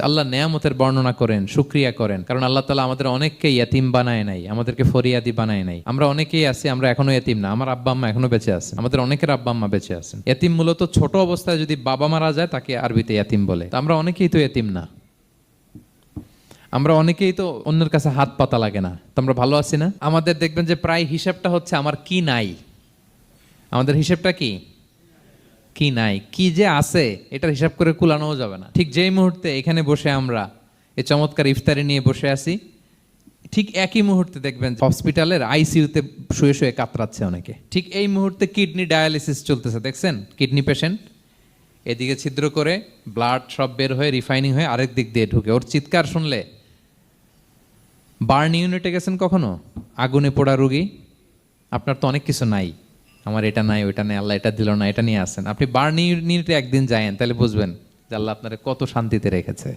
আল্লাহ নেয়ামতের বর্ণনা করেন, শুকরিয়া করেন, কারণ আল্লাহ তাআলা আমাদের অনেককে ইয়াতিম বানায় নাই, আমাদেরকে ফরিয়াদি বানায় নাই। আমরা অনেকেই আছি, আমরা এখনো ইয়াতিম না, আমার আব্বা আম্মা এখনো বেঁচে আছেন, আমাদের অনেকের আব্বা আম্মা বেঁচে আছেন। ইয়াতিম মূলত ছোট অবস্থায় যদি বাবা মারা যায় তাকে আরবিতে ইয়াতিম বলে। তা আমরা অনেকেই তো ইয়াতিম না, আমরা অনেকেই তো অন্যের কাছে হাত পাতা লাগে না। তো আমরা ভালো আছি না? আমাদের দেখবেন যে প্রায় হিসাবটা হচ্ছে আমার কি নাই। আমাদের হিসাবটা কি কি নাই, কি যে আছে এটার হিসাব করে কুলানোও যাবে না। ঠিক যেই মুহূর্তে এখানে বসে আমরা এই চমৎকার ইফতারি নিয়ে বসে আছি, ঠিক একই মুহূর্তে দেখবেন হসপিটালের আইসিইউতে শুয়ে শুয়ে কাতরাচ্ছে অনেকে। ঠিক এই মুহূর্তে কিডনি ডায়ালিসিস চলতেছে, দেখছেন? কিডনি পেশেন্ট এদিকে ছিদ্র করে ব্লাড সব বের হয়ে রিফাইনিং হয়ে আরেক দিক দিয়ে ঢুকে। ওর চিৎকার শুনলে, বার্ন ইউনিটে গেছেন কখনো? আগুনে পোড়া রুগী, আপনার তো অনেক কিছু নাই, আমার এটা নাই ওইটা নাই, আল্লাহ এটা দিল না, এটা নিয়ে আসেন। আপনি বার্ন ইউনিটে একদিন যায়েন, তাহলে বুঝবেন যে আল্লাহ আপনারে কত শান্তিতে রেখেছে।